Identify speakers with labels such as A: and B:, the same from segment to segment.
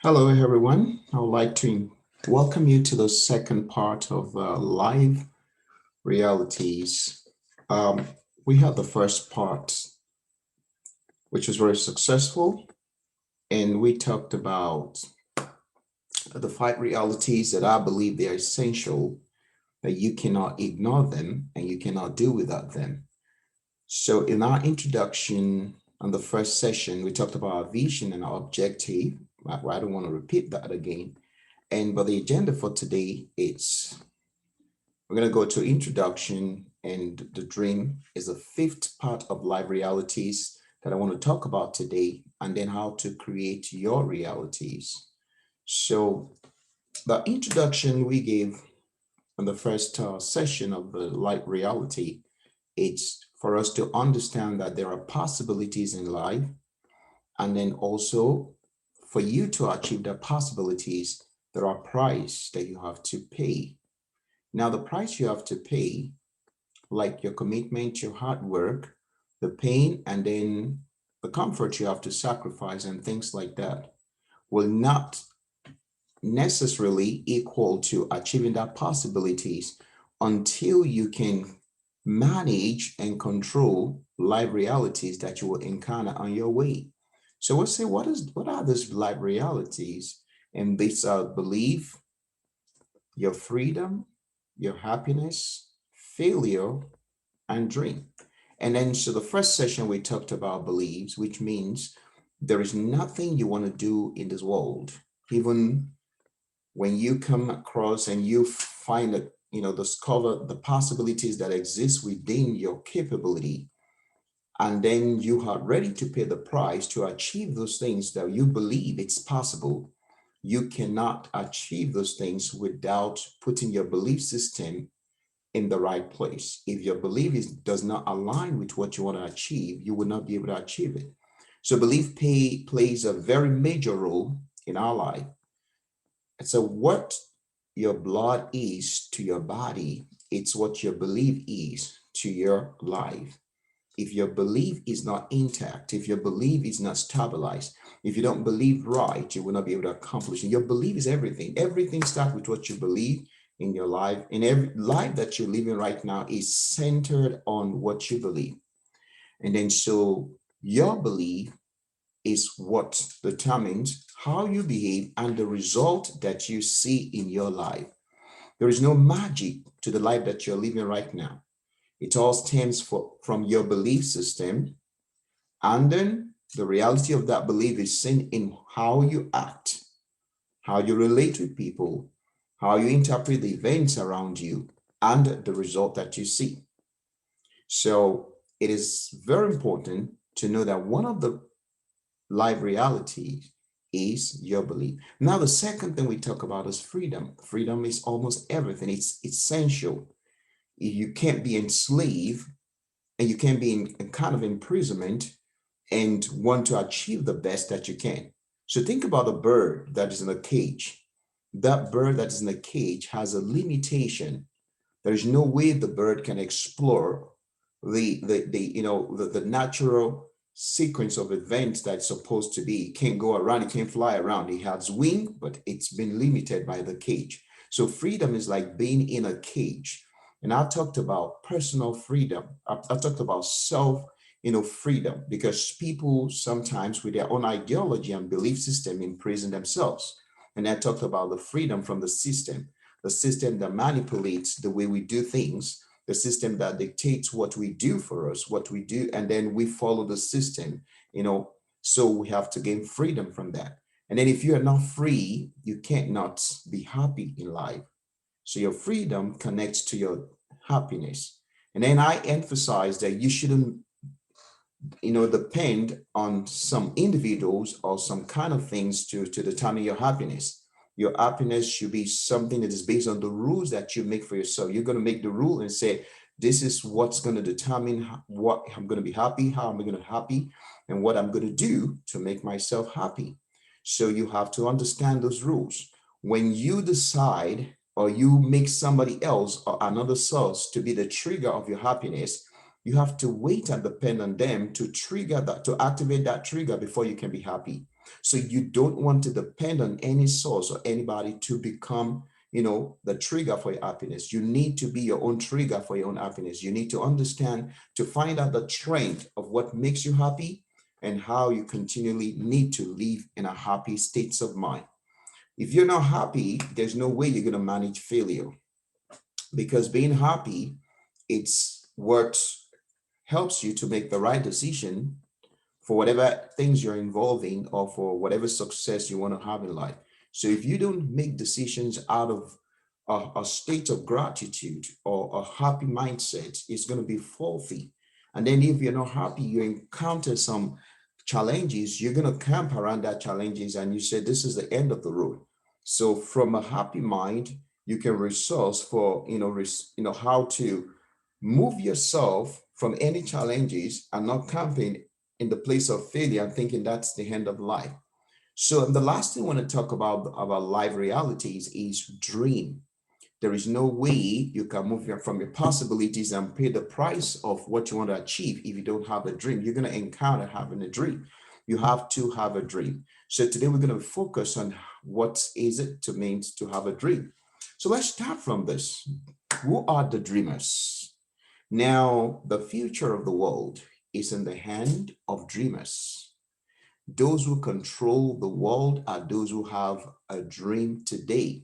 A: Hello, everyone. I would like to welcome you to the second part of Live Realities. Um, we had the first part, which was very successful, and we talked about the five realities that I believe they are essential, that you cannot ignore them and you cannot do without them. So, in our introduction on the first session, we talked about our vision and our objective. I don't want to repeat that again. And but the agenda for today is we're going to go to introduction, and the dream is the fifth part of live realities that I want to talk about today, and then how to create your realities. So the introduction we gave on the first session of the light reality, it's for us to understand that there are possibilities in life, and then also for you to achieve the possibilities, there are price that you have to pay. Now, the price you have to pay, like your commitment, your hard work, the pain, and then the comfort you have to sacrifice and things like that, will not necessarily equal to achieving that possibilities until you can manage and control live realities that you will encounter on your way. So we'll say, what are those live realities? And these are belief, your freedom, your happiness, failure, and dream. And then, so the first session we talked about beliefs, which means there is nothing you want to do in this world, even when you come across and you find that, discover the possibilities that exist within your capability. And then you are ready to pay the price to achieve those things that you believe it's possible. You cannot achieve those things without putting your belief system in the right place. If your belief does not align with what you want to achieve, you will not be able to achieve it. So plays a very major role in our life. And so what your blood is to your body, it's what your belief is to your life. If your belief is not intact, if your belief is not stabilized, if you don't believe right, you will not be able to accomplish it. Your belief is everything. Everything starts with what you believe in your life. And every life that you're living right now is centered on what you believe. And then so your belief is what determines how you behave and the result that you see in your life. There is no magic to the life that you're living right now. It all stems from your belief system, and then the reality of that belief is seen in how you act, how you relate with people, how you interpret the events around you, and the result that you see. So it is very important to know that one of the live realities is your belief. Now, the second thing we talk about is freedom. Freedom is almost everything. It's essential. You can't be enslaved and you can't be in kind of imprisonment and want to achieve the best that you can. So think about a bird that is in a cage. That bird that is in a cage has a limitation. There is no way the bird can explore the natural sequence of events that's supposed to be. It can't go around, it can't fly around. It has wing, but it's been limited by the cage. So freedom is like being in a cage. And I talked about personal freedom. I talked about self, freedom, because people sometimes with their own ideology and belief system imprison themselves. And I talked about the freedom from the system that manipulates the way we do things, the system that dictates what we do for us, what we do, and then we follow the system, so we have to gain freedom from that. And then if you are not free, you can't not be happy in life. So your freedom connects to your happiness. And then I emphasize that you shouldn't, depend on some individuals or some kind of things to determine your happiness. Your happiness should be something that is based on the rules that you make for yourself. You're going to make the rule and say, this is what's going to determine what I'm going to be happy, how I'm going to be happy, and what I'm going to do to make myself happy. So you have to understand those rules. When you decide or you make somebody else or another source to be the trigger of your happiness, you have to wait and depend on them to trigger that, to activate that trigger before you can be happy. So you don't want to depend on any source or anybody to become, the trigger for your happiness. You need to be your own trigger for your own happiness. You need to understand, to find out the trend of what makes you happy and how you continually need to live in a happy states of mind. If you're not happy, there's no way you're going to manage failure, because being happy, it's what helps you to make the right decision for whatever things you're involving or for whatever success you want to have in life. So if you don't make decisions out of a state of gratitude or a happy mindset, it's going to be faulty. And then if you're not happy, you encounter some challenges, you're going to camp around that challenges and you say, this is the end of the road. So from a happy mind, you can resource for, how to move yourself from any challenges and not camping in the place of failure and thinking that's the end of life. So the last thing I want to talk about life realities is dream. There is no way you can move from your possibilities and pay the price of what you want to achieve if you don't have a dream. You're going to encounter having a dream. You have to have a dream. So today we're going to focus on what is it to mean to have a dream. So let's start from this. Who are the dreamers? Now, the future of the world is in the hand of dreamers. Those who control the world are those who have a dream today.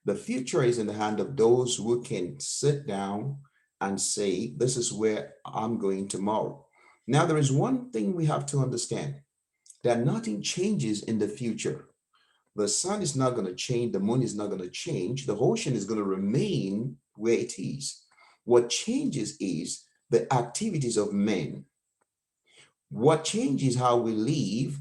A: The future is in the hand of those who can sit down and say, this is where I'm going tomorrow. Now, there is one thing we have to understand, that nothing changes in the future. The sun is not going to change, the moon is not going to change, the ocean is going to remain where it is. What changes is the activities of men. What changes how we live,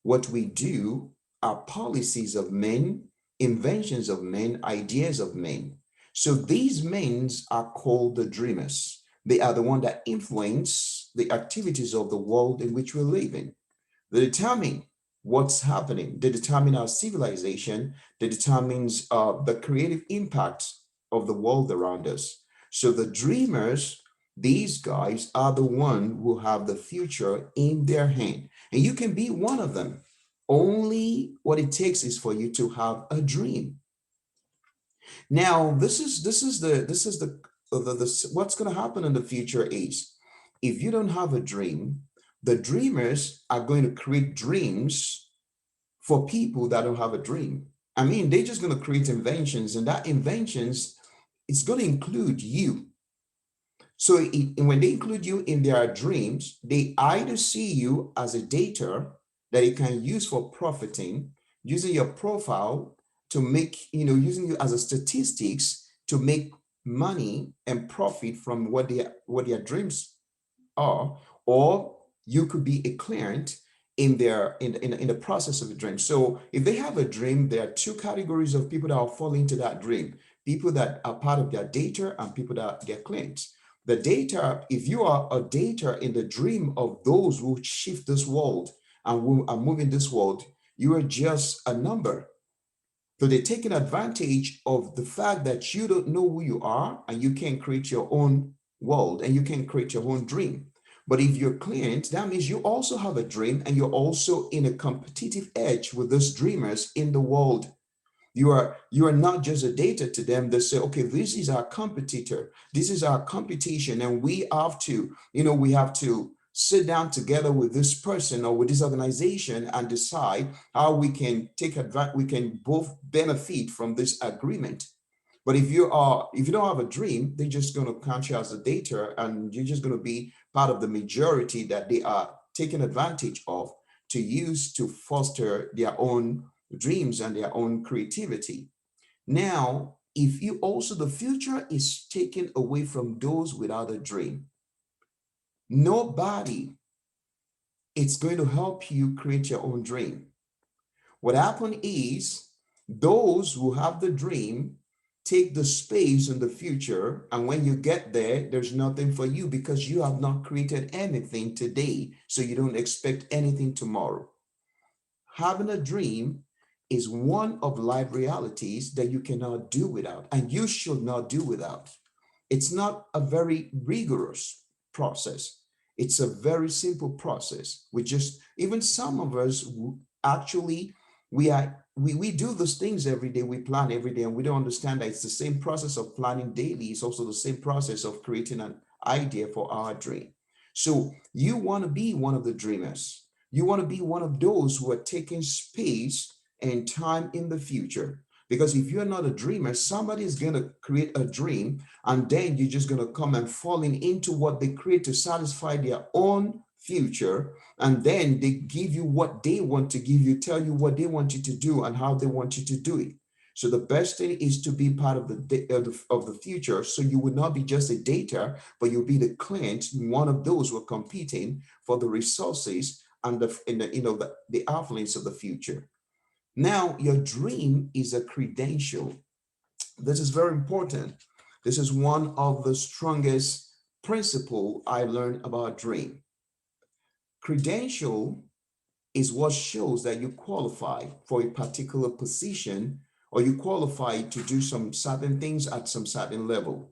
A: what we do, are policies of men, inventions of men, ideas of men. So these men are called the dreamers. They are the one that influence the activities of the world in which we live in. They determine what's happening. They determine our civilization. They determines the creative impact of the world around us. So the dreamers, these guys are the one who have the future in their hand. And you can be one of them. Only what it takes is for you to have a dream. Now, what's going to happen in the future is, if you don't have a dream, the dreamers are going to create dreams for people that don't have a dream. I mean, they're just going to create inventions, and that inventions is going to include you. So when they include you in their dreams, they either see you as a data that they can use for profiting, using your profile to make, using you as a statistics to make money and profit from what their dreams are, or you could be a client in the process of a dream. So if they have a dream, there are two categories of people that will fall into that dream: people that are part of their data and people that are their clients. The data, if you are a data in the dream of those who shift this world and who are moving this world, you are just a number. So they're taking advantage of the fact that you don't know who you are and you can create your own world and you can create your own dream. But if you're client, that means you also have a dream and you're also in a competitive edge with those dreamers in the world. You are not just a data to them. They say, okay, this is our competitor, this is our competition, and we have to sit down together with this person or with this organization and decide how we can take advantage, we can both benefit from this agreement. But if you don't have a dream, they're just going to count you as a data, and you're just going to be part of the majority that they are taking advantage of to use to foster their own dreams and their own creativity. Now, if you also, the future is taken away from those without a dream. Nobody is going to help you create your own dream. What happened is, those who have the dream take the space in the future, and when you get there, there's nothing for you because you have not created anything today, so you don't expect anything tomorrow. Having a dream is one of life realities that you cannot do without, and you should not do without. It's not a very rigorous process. It's a very simple process. Even some of us Actually, we do those things every day. We plan every day, and we don't understand that it's the same process of planning daily. It's also the same process of creating an idea for our dream. So you want to be one of the dreamers. You want to be one of those who are taking space and time in the future. Because if you're not a dreamer, somebody is going to create a dream, and then you're just going to come and falling into what they create to satisfy their own future, and then they give you what they want to give you, tell you what they want you to do and how they want you to do it. So the best thing is to be part of the future, so you would not be just a data, but you'll be the client, one of those who are competing for the resources and the affluence of the future. Now, your dream is a credential. This is very important. This is one of the strongest principle I learned about dream. Credential is what shows that you qualify for a particular position, or you qualify to do some certain things at some certain level.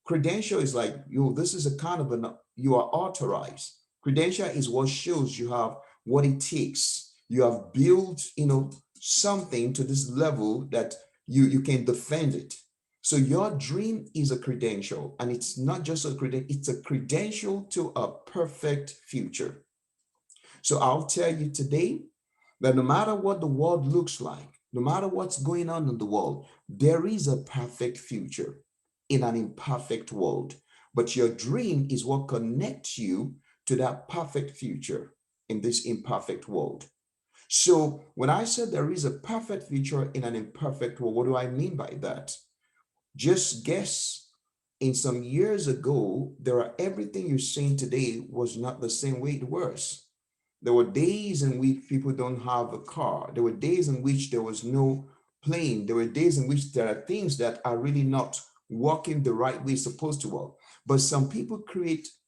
A: Credential is like you, this is a kind of an, you are authorized. Credential is what shows you have what it takes. You have built, something to this level that you can defend it. So your dream is a credential, and it's not just a credential, it's a credential to a perfect future. So I'll tell you today that no matter what the world looks like, no matter what's going on in the world, there is a perfect future in an imperfect world. But your dream is what connects you to that perfect future in this imperfect world. So when I said there is a perfect future in an imperfect world, what do I mean by that? Just guess, in some years ago, there are everything you're saying today was not the same way it was. There were days in which people don't have a car. There were days in which there was no plane. There were days in which there are things that are really not working the right way it's supposed to work. But some people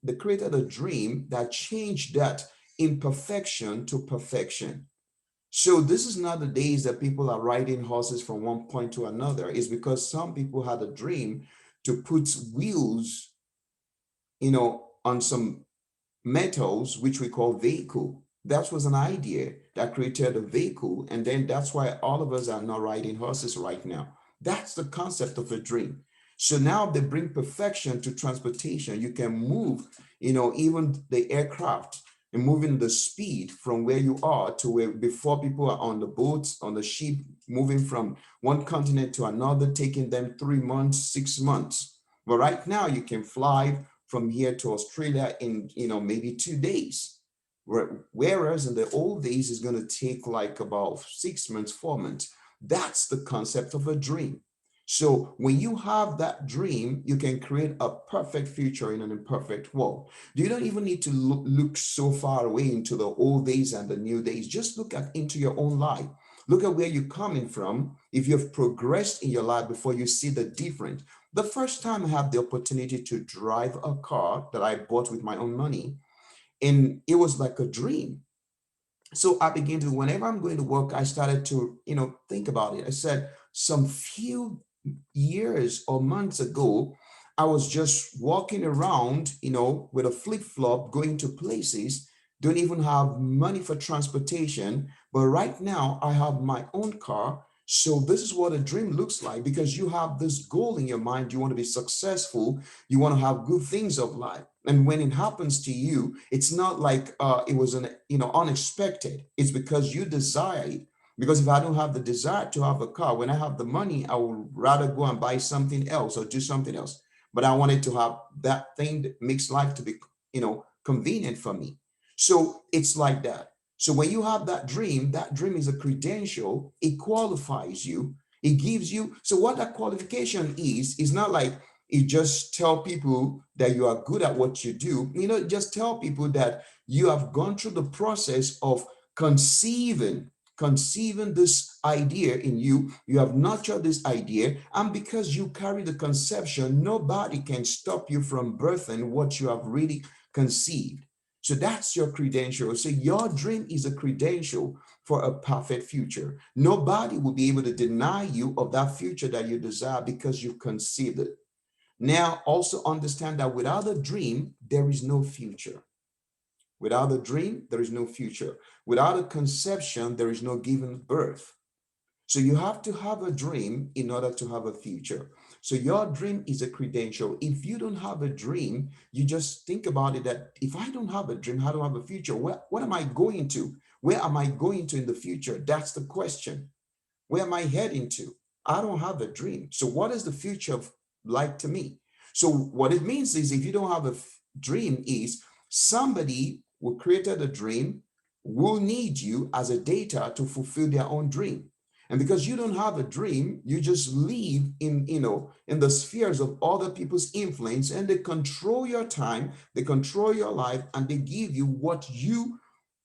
A: they created a dream that changed that imperfection to perfection. So this is not the days that people are riding horses from one point to another. It's because some people had a dream to put wheels, on some metals, which we call vehicle. That was an idea that created a vehicle. And then that's why all of us are not riding horses right now. That's the concept of a dream. So now they bring perfection to transportation. You can move, even the aircraft, and moving the speed from where you are to where before people are on the boats, on the ship, moving from one continent to another, taking them 3 months, 6 months. But right now you can fly from here to Australia in maybe 2 days. Whereas in the old days it's going to take like about 6 months, 4 months. That's the concept of a dream. So when you have that dream, you can create a perfect future in an imperfect world. You don't even need to look so far away into the old days and the new days. Just look at into your own life. Look at where you're coming from. If you've progressed in your life before you see the difference. The first time I had the opportunity to drive a car that I bought with my own money, and it was like a dream. So I began to, whenever I'm going to work, I started to, think about it. I said, some few years or months ago, I was just walking around, with a flip flop, going to places, don't even have money for transportation. But right now, I have my own car. So this is what a dream looks like, because you have this goal in your mind. You want to be successful. You want to have good things of life. And when it happens to you, it's not like it was unexpected. It's because you desire it. Because if I don't have the desire to have a car, when I have the money, I would rather go and buy something else or do something else. But I wanted to have that thing that makes life to be, convenient for me. So it's like that. So when you have that dream is a credential. It qualifies you. It gives you. So what that qualification is not like you just tell people that you are good at what you do. Just tell people that you have gone through the process of conceiving this idea in you. You have nurtured this idea, and because you carry the conception, nobody can stop you from birthing what you have really conceived. So that's your credential. So your dream is a credential for a perfect future. Nobody will be able to deny you of that future that you desire, because you've conceived it. Now, also understand that without a dream, there is no future. Without a dream, there is no future. Without a conception, there is no given birth. So you have to have a dream in order to have a future. So your dream is a credential. If you don't have a dream, you just think about it that if I don't have a dream, how do I have a future? What am I going to? Where am I going to in the future? That's the question. Where am I heading to? I don't have a dream. So what is the future like to me? So what it means is if you don't have a dream is somebody who created a dream will need you as a data to fulfill their own dream. And because you don't have a dream, you just live in the spheres of other people's influence, and they control your time, they control your life, and they give you what you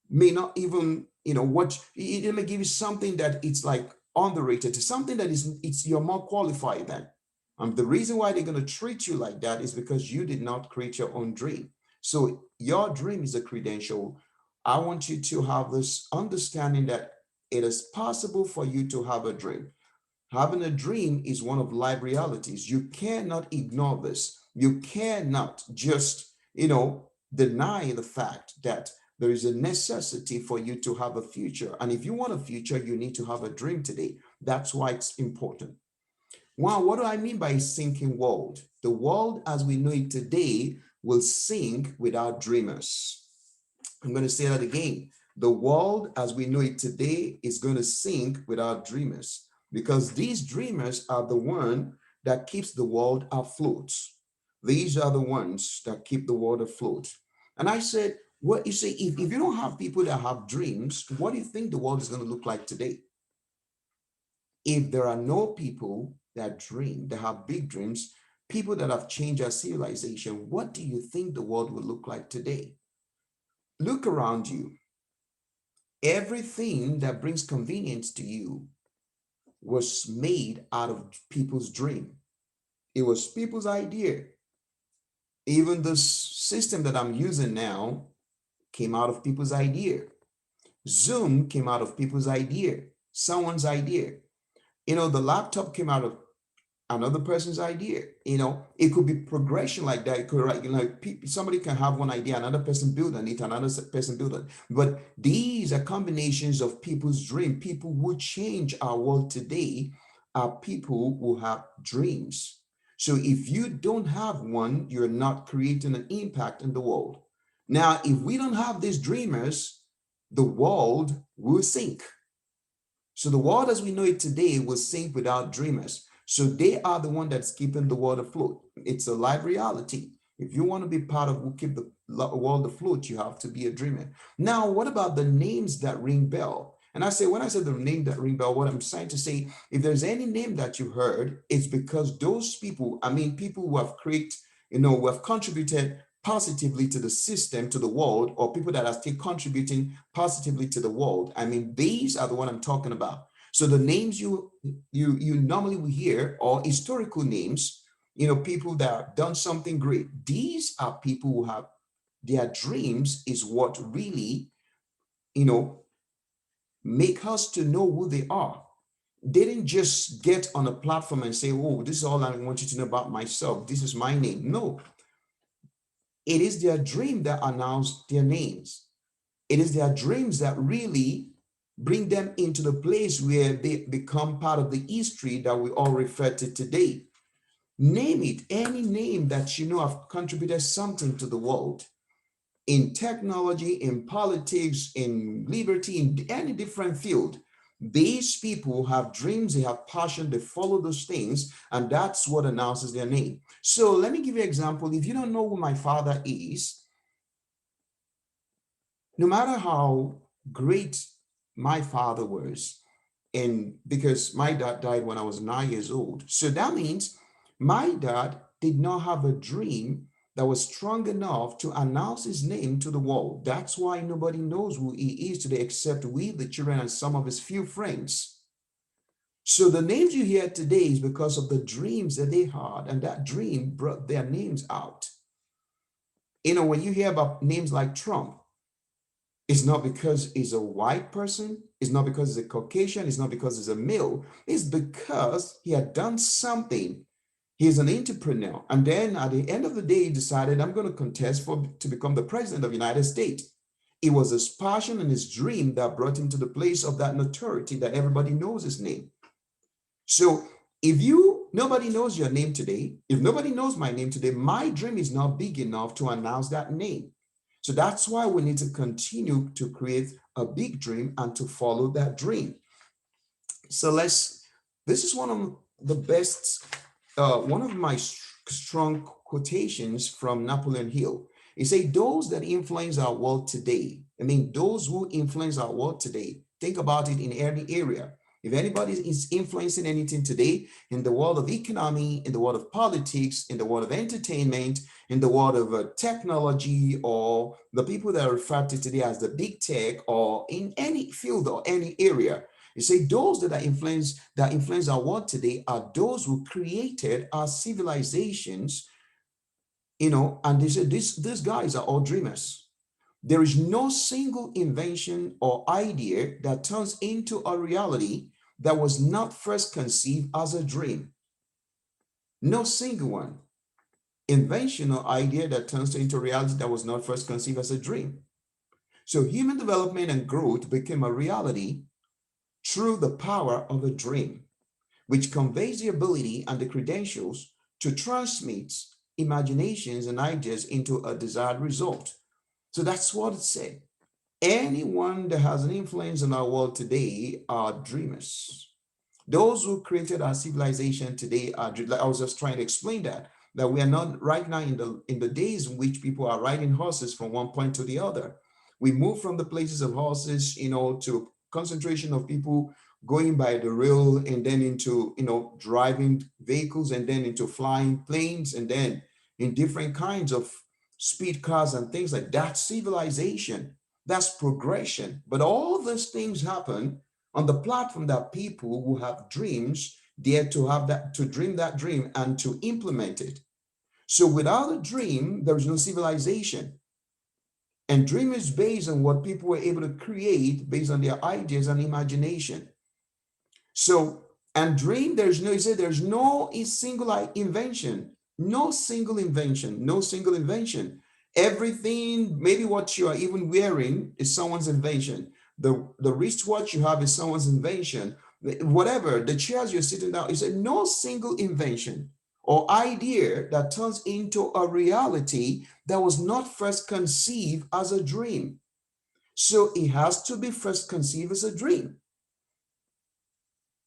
A: may not even, what it may give you something that it's like underrated, to something that you're more qualified than. The reason why they're going to treat you like that is because you did not create your own dream. So your dream is a credential. I want you to have this understanding that it is possible for you to have a dream. Having a dream is one of life realities. You cannot ignore this. You cannot just, deny the fact that there is a necessity for you to have a future. And if you want a future, you need to have a dream today. That's why it's important. Wow, what do I mean by a sinking world? The world as we know it today will sink without dreamers. I'm going to say that again. The world as we know it today is going to sink without dreamers, because these dreamers are the one that keeps the world afloat. These are the ones that keep the world afloat. And I said, what you say, if you don't have people that have dreams, what do you think the world is going to look like today? If there are no people that dream, that have big dreams, people that have changed our civilization, what do you think the world will look like today? Look around you. Everything that brings convenience to you was made out of people's dream. It was people's idea. Even this system that I'm using now came out of people's idea. Zoom came out of people's idea, someone's idea. The laptop came out of another person's idea. It could be progression like that. It could, somebody can have one idea, another person build on it, another person build on it. But these are combinations of people's dream. People who change our world today are people who have dreams. So if you don't have one, you're not creating an impact in the world. Now, if we don't have these dreamers, the world will sink. So the world as we know it today will sink without dreamers. So they are the one that's keeping the world afloat. It's a live reality. If you want to be part of who keep the world afloat, you have to be a dreamer. Now, what about the names that ring bell? And when I say the name that ring bell, what I'm trying to say, if there's any name that you heard, it's because those people, people who have created, who have contributed positively to the system, to the world, or people that are still contributing positively to the world. These are the one I'm talking about. So the names you normally will hear are historical names, people that have done something great. These are people who have their dreams is what really, make us to know who they are. They didn't just get on a platform and say, oh, this is all I want you to know about myself. This is my name. No, it is their dream that announced their names. It is their dreams that really bring them into the place where they become part of the history that we all refer to today. Name it, any name that have contributed something to the world, in technology, in politics, in liberty, in any different field. These people have dreams, they have passion, they follow those things, and that's what announces their name. So let me give you an example. If you don't know who my father is, no matter how great my father was, and because my dad died when I was 9 years old, so that means my dad did not have a dream that was strong enough to announce his name to the world. That's why nobody knows who he is today except we, the children, and some of his few friends. So the names you hear today is because of the dreams that they had, and that dream brought their names out. When you hear about names like Trump, it's not because he's a white person. It's not because he's a Caucasian. It's not because he's a male. It's because he had done something. He's an entrepreneur. And then at the end of the day, he decided, I'm going to contest to become the president of the United States. It was his passion and his dream that brought him to the place of that notoriety that everybody knows his name. So if nobody knows your name today, if nobody knows my name today, my dream is not big enough to announce that name. So that's why we need to continue to create a big dream and to follow that dream. So this is one of the best, one of my strong quotations from Napoleon Hill. He said, those that influence our world today, I mean, those who influence our world today, think about it in any area. If anybody is influencing anything today in the world of economy, in the world of politics, in the world of entertainment, in the world of technology, or the people that are referred to today as the big tech, or in any field or any area, you say those that influence our world today are those who created our civilizations, and they said these guys are all dreamers. There is no single invention or idea that turns into a reality that was not first conceived as a dream. No single one. Invention or idea that turns into reality that was not first conceived as a dream. So human development and growth became a reality through the power of a dream, which conveys the ability and the credentials to transmit imaginations and ideas into a desired result. So that's what it said. Anyone that has an influence in our world today are dreamers. Those who created our civilization today are, I was just trying to explain that we are not right now in the days in which people are riding horses from one point to the other. We move from the places of horses, to concentration of people going by the rail, and then into, driving vehicles, and then into flying planes, and then in different kinds of speed cars and things like that. Civilization, that's progression. But all those things happen on the platform that people who have dreams dare to have that, to dream that dream and to implement it. So without a dream, there is no civilization. And dream is based on what people were able to create based on their ideas and imagination. So, and dream, there's no single invention, no single invention, no single invention. Everything, maybe what you are even wearing is someone's invention. The wristwatch you have is someone's invention. Whatever, the chairs you're sitting down, is no single invention or idea that turns into a reality that was not first conceived as a dream. So it has to be first conceived as a dream.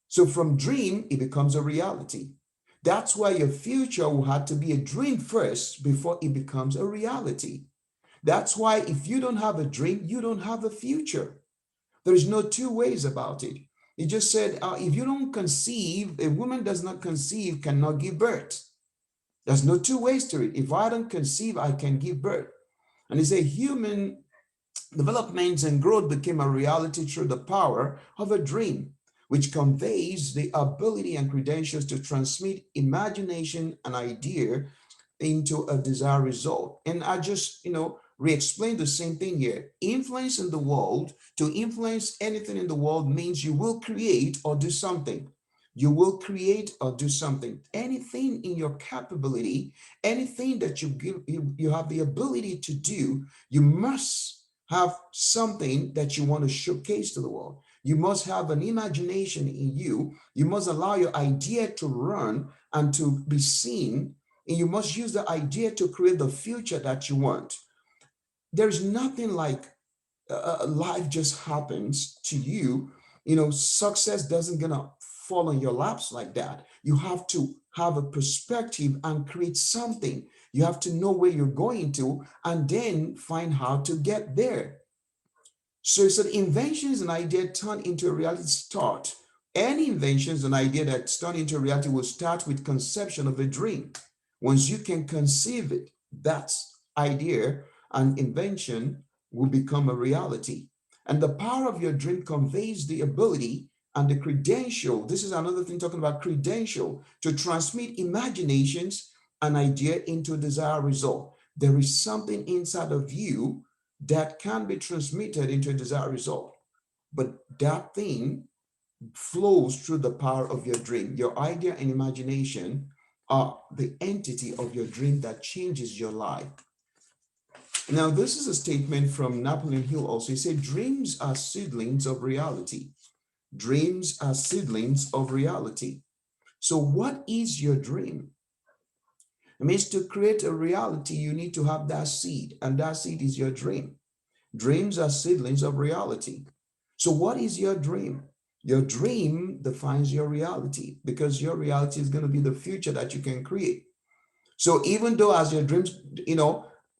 A: So from dream, it becomes a reality. That's why your future will have to be a dream first before it becomes a reality. That's why if you don't have a dream, you don't have a future. There's no two ways about it. He just said, if you don't conceive, a woman does not conceive, cannot give birth. There's no two ways to it. If I don't conceive, I can give birth. And he said, human development and growth became a reality through the power of a dream, which conveys the ability and credentials to transmit imagination and idea into a desired result. And I just, re-explain the same thing here. Influence in the world, to influence anything in the world means you will create or do something. You will create or do something. Anything in your capability, anything that you have the ability to do, you must have something that you want to showcase to the world. You must have an imagination in you. You must allow your idea to run and to be seen. And you must use the idea to create the future that you want. There's nothing like life just happens to you. Success doesn't gonna fall on your laps like that. You have to have a perspective and create something. You have to know where you're going to and then find how to get there. So it's that inventions and idea turn into a reality start. Any inventions and idea that's turned into reality will start with conception of a dream. Once you can conceive it, that idea and invention will become a reality. And the power of your dream conveys the ability and the credential. This is another thing talking about credential, to transmit imaginations and idea into a desired result. There is something inside of you that can be transmitted into a desired result. But that thing flows through the power of your dream. Your idea and imagination are the entity of your dream that changes your life. Now, this is a statement from Napoleon Hill also. He said, dreams are seedlings of reality. Dreams are seedlings of reality. So what is your dream? It means to create a reality, you need to have that seed, and that seed is your dream. Dreams are seedlings of reality. So what is your dream? Your dream defines your reality, because your reality is going to be the future that you can create. So even though as your dreams,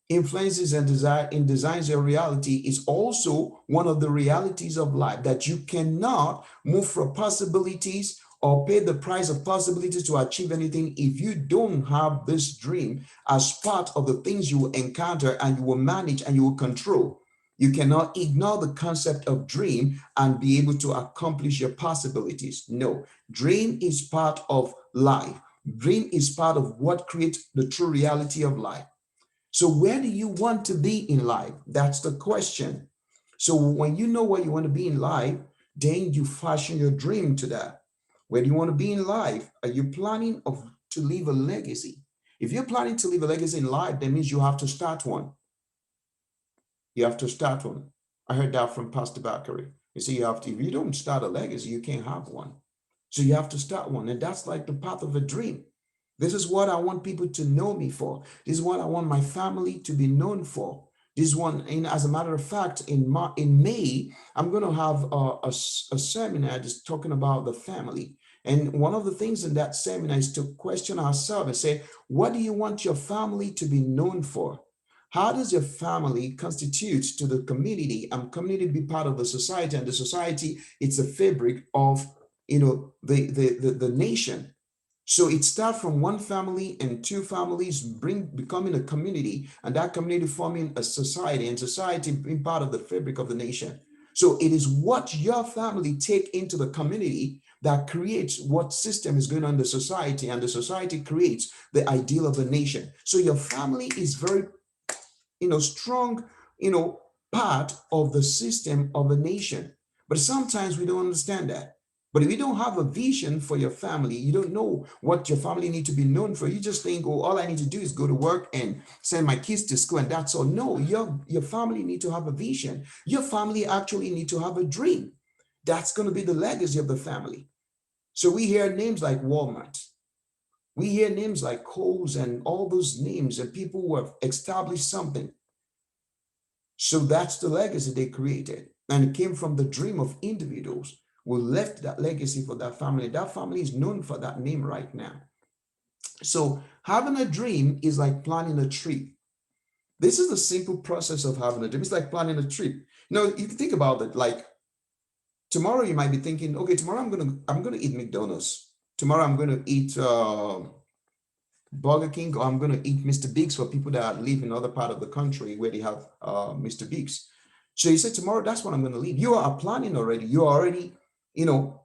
A: influences and desire in designs your reality, is also one of the realities of life, that you cannot move from possibilities or pay the price of possibilities to achieve anything if you don't have this dream as part of the things you will encounter and you will manage and you will control. You cannot ignore the concept of dream and be able to accomplish your possibilities. No, dream is part of life. Dream is part of what creates the true reality of life. So where do you want to be in life? That's the question. So when you know where you want to be in life, then you fashion your dream to that. Where do you want to be in life? Are you planning to leave a legacy? If you're planning to leave a legacy in life, that means you have to start one. You have to start one. I heard that from Pastor Bakari. You see, if you don't start a legacy, you can't have one. So you have to start one. And that's like the path of a dream. This is what I want people to know me for. This is what I want my family to be known for. This one, and as a matter of fact, in May, I'm going to have a seminar just talking about the family. And one of the things in that seminar is to question ourselves and say, what do you want your family to be known for? How does your family constitute to the community, and community be part of the society, and the society, it's a fabric of the nation. So it starts from one family and two families becoming a community, and that community forming a society, and society being part of the fabric of the nation. So it is what your family take into the community that creates what system is going on in the society, and the society creates the ideal of the nation. So your family is very, strong, part of the system of a nation. But sometimes we don't understand that. But if you don't have a vision for your family, you don't know what your family need to be known for. You just think, oh, all I need to do is go to work and send my kids to school, and that's all. No, your family need to have a vision. Your family actually need to have a dream. That's going to be the legacy of the family. So we hear names like Walmart. We hear names like Kohl's and all those names, and people who have established something. So that's the legacy they created. And it came from the dream of individuals who left that legacy for that family. That family is known for that name right now. So having a dream is like planning a trip. This is the simple process of having a dream. It's like planning a trip. You can think about it, like tomorrow you might be thinking, okay, tomorrow I'm gonna eat McDonald's. Tomorrow I'm gonna eat Burger King, or I'm going to eat Mr. Biggs for people that live in other part of the country where they have Mr. Biggs. So you said tomorrow, that's what I'm going to leave. You are planning already. You're already,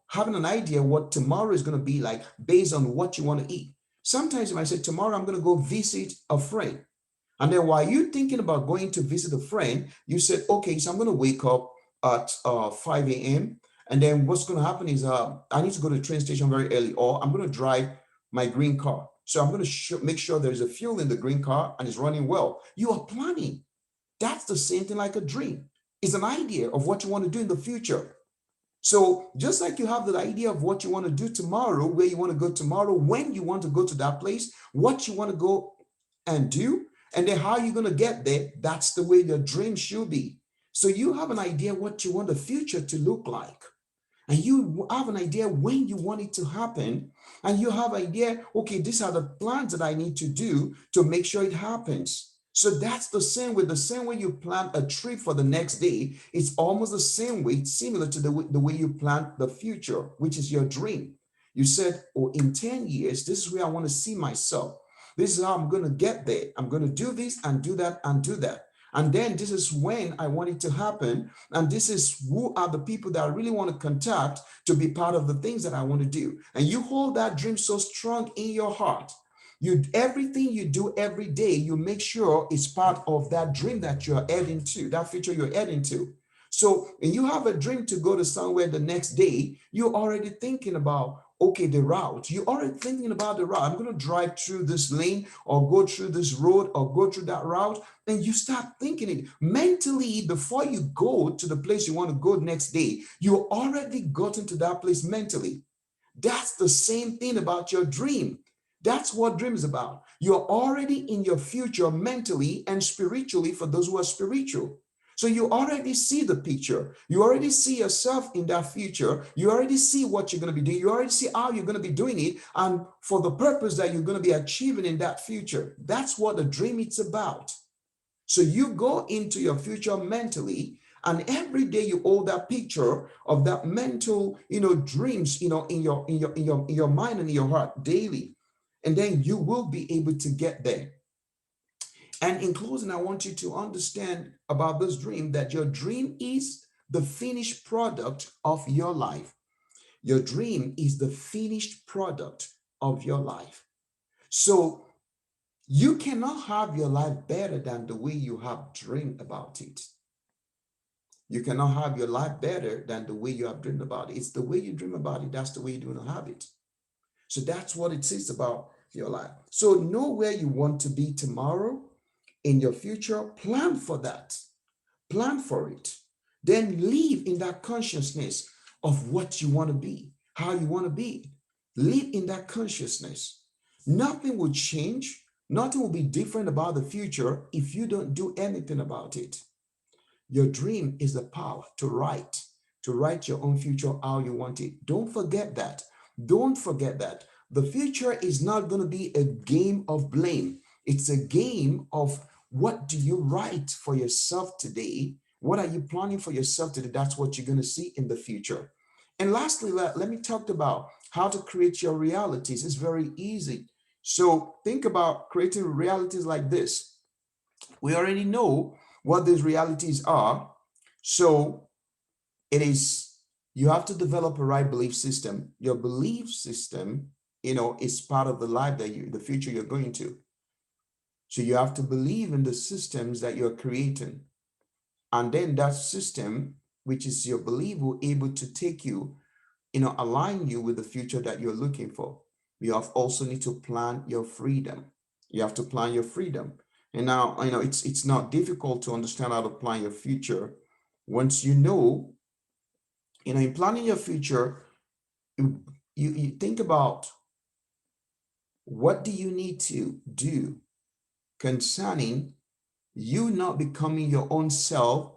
A: having an idea what tomorrow is going to be like based on what you want to eat. Sometimes you might say, tomorrow I'm going to go visit a friend. And then while you're thinking about going to visit a friend, you said, okay, so I'm going to wake up at 5 a.m. And then what's going to happen is I need to go to the train station very early, or I'm going to drive my green car. So I'm going to make sure there's a fuel in the green car and it's running well. You are planning. That's the same thing like a dream. It's an idea of what you want to do in the future. So just like you have the idea of what you want to do tomorrow, where you want to go tomorrow, when you want to go to that place, what you want to go and do, and then how you're going to get there, that's the way your dream should be. So you have an idea what you want the future to look like. And you have an idea when you want it to happen, and you have an idea, okay, these are the plans that I need to do to make sure it happens. So that's the same way you plan a trip for the next day. It's almost the same way, similar to the way you plan the future, which is your dream. You said, oh, in 10 years, this is where I want to see myself. This is how I'm going to get there. I'm going to do this and do that and do that. And then this is when I want it to happen. And this is who are the people that I really want to contact to be part of the things that I want to do. And you hold that dream so strong in your heart. Everything you do every day, you make sure it's part of that dream that you're heading to, that future you're heading to. So when you have a dream to go to somewhere the next day, you're already thinking about okay, the route. You're already thinking about the route. I'm going to drive through this lane or go through this road or go through that route. And you start thinking it mentally before you go to the place you want to go next day. You already gotten to that place mentally. That's the same thing about your dream. That's what dream is about. You're already in your future mentally and spiritually for those who are spiritual. So you already see the picture. You already see yourself in that future. You already see what you're going to be doing. You already see how you're going to be doing it and for the purpose that you're going to be achieving in that future. That's what the dream is about. So you go into your future mentally, and every day you hold that picture of that mental, dreams, in your mind and in your heart daily. And then you will be able to get there. And in closing, I want you to understand about this dream that your dream is the finished product of your life. Your dream is the finished product of your life. So you cannot have your life better than the way you have dreamed about it. You cannot have your life better than the way you have dreamed about it. It's the way you dream about it. That's the way you're going to have it. So that's what it is about your life. So know where you want to be tomorrow in your future. Plan for that. Plan for it. Then live in that consciousness of what you want to be, how you want to be. Live in that consciousness. Nothing will change. Nothing will be different about the future if you don't do anything about it. Your dream is the power to write your own future how you want it. Don't forget that. Don't forget that. The future is not going to be a game of blame. It's a game of what do you write for yourself today? What are you planning for yourself today? That's what you're going to see in the future. And lastly, let me talk about how to create your realities. It's very easy. So think about creating realities like this. We already know what these realities are. So it is, you have to develop a right belief system. Your belief system, is part of the life the future you're going to. So you have to believe in the systems that you're creating. And then that system, which is your belief, will able to take you, align you with the future that you're looking for. You have also need to plan your freedom. You have to plan your freedom. And now, it's not difficult to understand how to plan your future. Once in planning your future, you think about what do you need to do concerning you not becoming your own self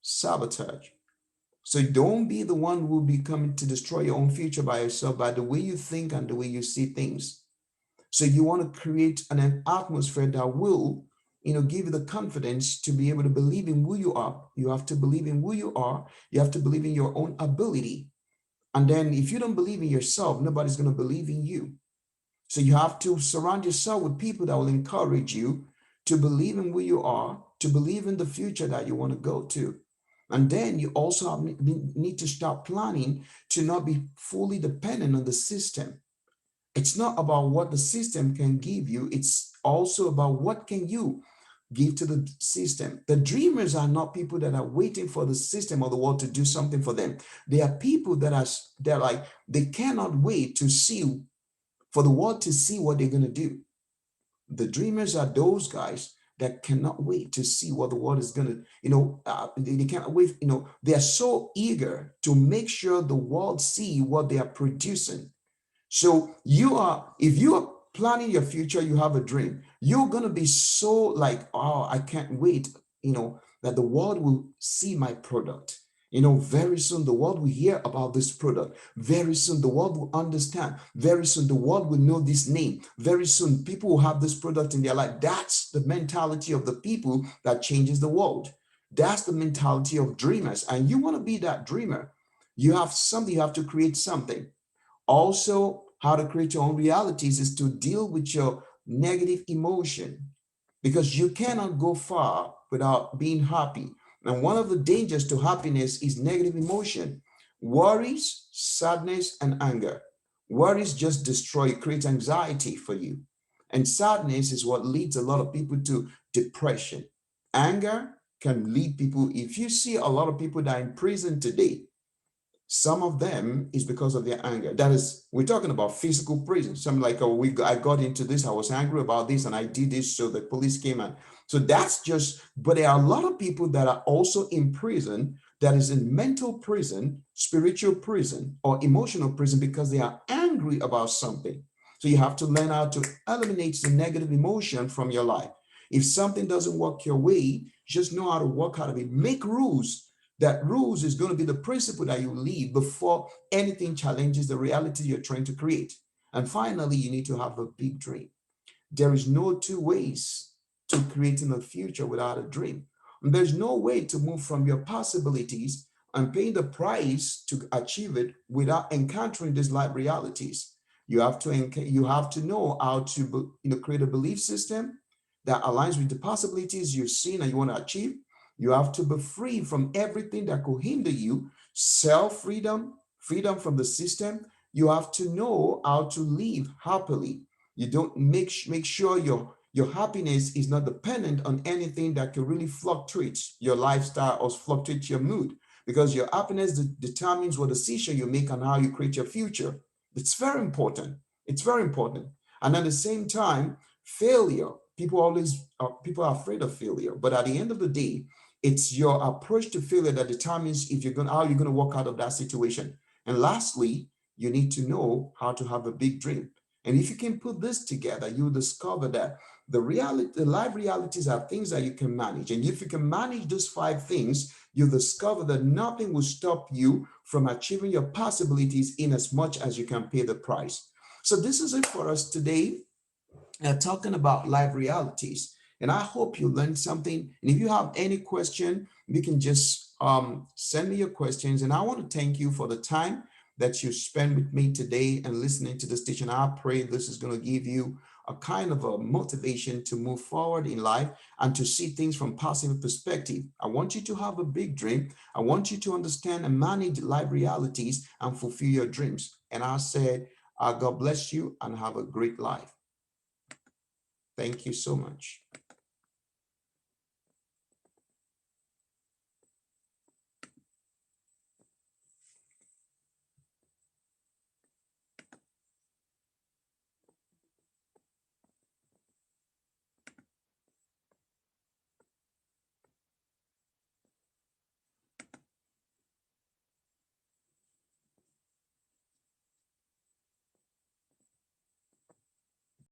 A: sabotage. So don't be the one who will be coming to destroy your own future by yourself, by the way you think and the way you see things. So you want to create an atmosphere that will, give you the confidence to be able to believe in who you are. You have to believe in who you are. You have to believe in your own ability. And then if you don't believe in yourself, nobody's going to believe in you. So you have to surround yourself with people that will encourage you to believe in who you are, to believe in the future that you want to go to. And then you also need to start planning to not be fully dependent on the system. It's not about what the system can give you. It's also about what can you give to the system. The dreamers are not people that are waiting for the system or the world to do something for them. They are people they're like, they cannot wait to see, for the world to see what they're going to do. The dreamers are those guys that cannot wait to see what the world is going to, they can't wait, they are so eager to make sure the world see what they are producing. So if you are planning your future, you have a dream, you're going to be so like, oh, I can't wait, that the world will see my product. Very soon the world will hear about this product. Very soon the world will understand. Very soon the world will know this name. Very soon people will have this product in their life. That's the mentality of the people that changes the world. That's the mentality of dreamers. And you want to be that dreamer. You have something, you have to create something. Also, how to create your own realities is to deal with your negative emotion, because you cannot go far without being happy. And one of the dangers to happiness is negative emotion, worries, sadness, and anger. Worries just destroy, create anxiety for you. And sadness is what leads a lot of people to depression. Anger can lead people, if you see a lot of people that are in prison today, Some of them is because of their anger. That is, we're talking about physical prison. Some like, oh, I got into this, I was angry about this, and I did this, so the police came and so that's just, but there are a lot of people that are also in prison, that is in mental prison, spiritual prison, or emotional prison because they are angry about something. So you have to learn how to eliminate the negative emotion from your life. If something doesn't work your way, just know how to work out of it. Make rules. That rules is going to be the principle that you lead before anything challenges the reality you're trying to create. And finally, you need to have a big dream. There is no two ways to creating a future without a dream. And there's no way to move from your possibilities and paying the price to achieve it without encountering these life realities. You have to know how to create a belief system that aligns with the possibilities you've seen and you want to achieve. You have to be free from everything that could hinder you, self-freedom, freedom from the system. You have to know how to live happily. You don't make sure your happiness is not dependent on anything that can really fluctuate your lifestyle or fluctuate your mood, because your happiness determines what decision you make on how you create your future. It's very important. It's very important. And at the same time, failure. People are afraid of failure, but at the end of the day, it's your approach to failure that determines if you're going how you're going to walk out of that situation. And lastly, you need to know how to have a big dream. And if you can put this together, you'll discover that the life realities are things that you can manage. And if you can manage those 5 things, you'll discover that nothing will stop you from achieving your possibilities in as much as you can pay the price. So this is it for us today, talking about life realities. And I hope you learned something. And if you have any question, you can just send me your questions. And I want to thank you for the time that you spend with me today and listening to this teaching. I pray this is going to give you a kind of a motivation to move forward in life and to see things from positive perspective. I want you to have a big dream. I want you to understand and manage life realities and fulfill your dreams. And I said, God bless you and have a great life. Thank you so much.